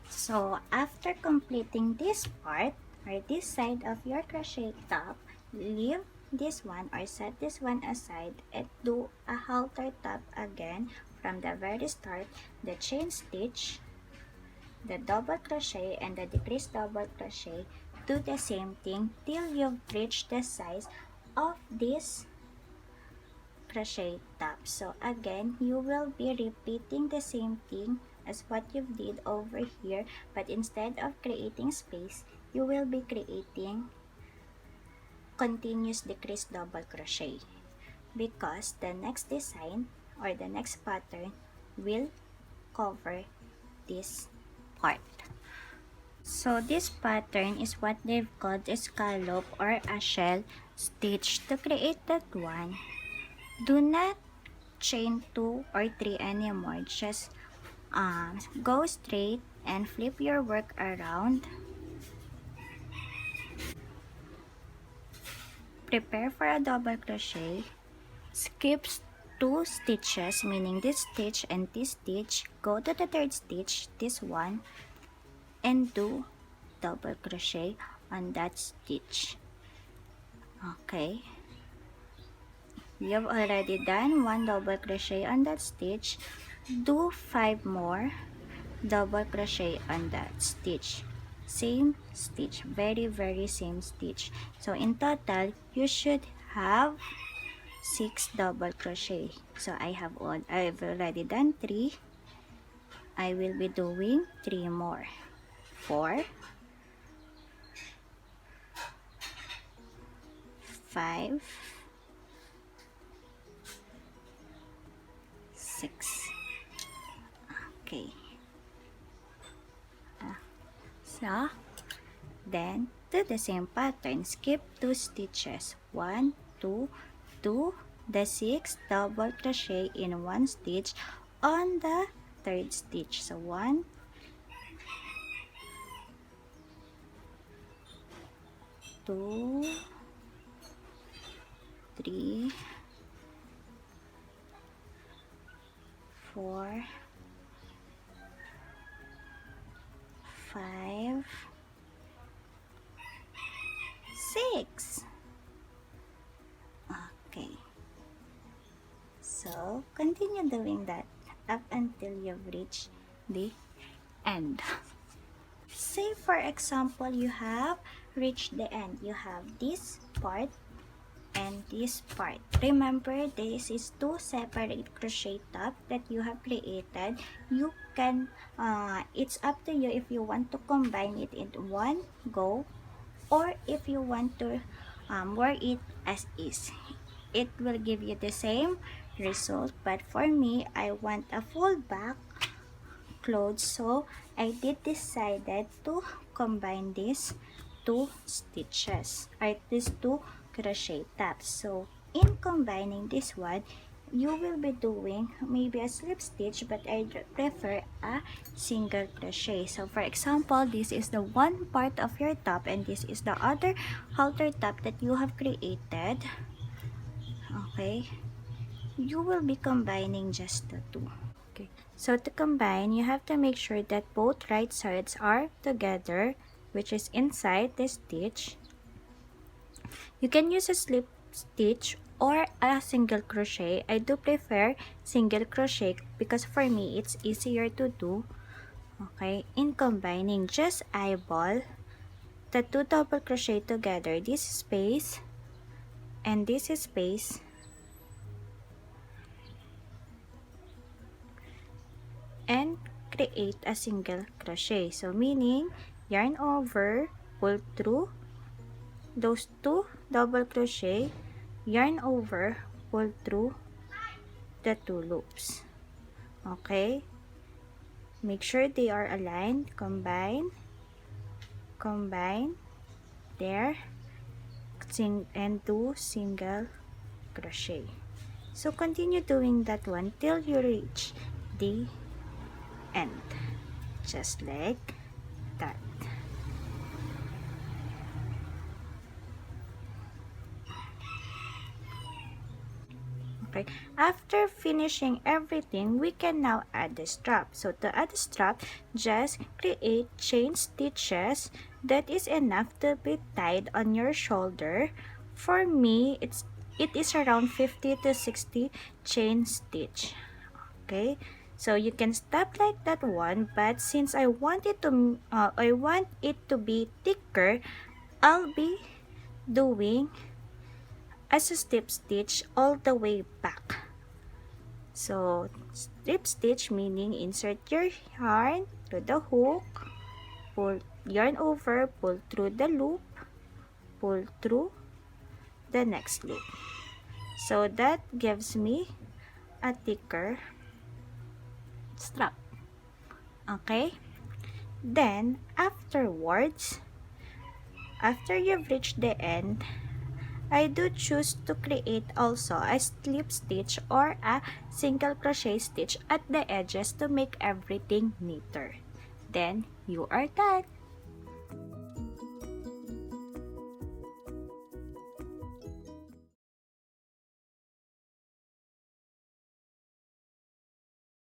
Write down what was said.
So after completing this part or this side of your crochet top, leave this one or set this one aside and do a halter top again from the very start. The chain stitch, the double crochet, and the decrease double crochet. Do the same thing till you've reached the size of this crochet top. So again, you will be repeating the same thing as what you did over here, but instead of creating space, you will be creating continuous decrease double crochet, because the next design or the next pattern will cover this part. So this pattern is what they've called a scallop or a shell stitch. To create that one, do not chain 2 or 3 anymore. Just go straight and flip your work around. Prepare for a double crochet. Skip 2 stitches, meaning this stitch and this stitch. Go to the third stitch, this one, and do double crochet on that stitch. Okay, you have already done 1 double crochet on that stitch. Do 5 more double crochet on that stitch. Same stitch, very same stitch. So in total you should have 6 double crochet. So I've already done 3. I will be doing 3 more. 4, 5, 6. Okay. So then do the same pattern. Skip 2 stitches. 1, 2, 2, the 6 double crochet in 1 stitch on the third stitch. So 1, 2, 3, 4, 5, 6. Okay. So continue doing that up until you've reached the end. Say for example you have reached the end. You have this part and this part. Remember, this is 2 separate crochet top that you have created. You can it's up to you if you want to combine it in one go or if you want to wear it as is. It will give you the same result, but for me, I want a full back clothes, so I did decided to combine these 2 stitches or these 2 crochet tabs. So in combining this one, you will be doing maybe a slip stitch, but I prefer a single crochet. So for example, this is the one part of your top and this is the other halter top that you have created. Okay, you will be combining just the 2. Okay, so to combine, you have to make sure that both right sides are together, which is inside the stitch. You can use a slip stitch or a single crochet. I do prefer single crochet because for me it's easier to do. Okay, in combining, just eyeball the 2 double crochet together, this space and this space, and create a single crochet. So meaning yarn over, pull through those 2 double crochet, yarn over, pull through the 2 loops. Okay, make sure they are aligned. Combine there, and do single crochet. So continue doing that one till you reach the end, just like that. Okay, after finishing everything, we can now add the strap. So to add the strap, just create chain stitches that is enough to be tied on your shoulder. For me, it is around 50 to 60 chain stitch. Okay, so you can stop like that one, but since I want it to be thicker, I'll be doing as a slip stitch all the way back. So slip stitch meaning insert your yarn through the hook, pull yarn over, pull through the loop, pull through the next loop. So that gives me a thicker strap. Okay, then afterwards, after you've reached the end, I do choose to create also a slip stitch or a single crochet stitch at the edges to make everything neater. Then you are done.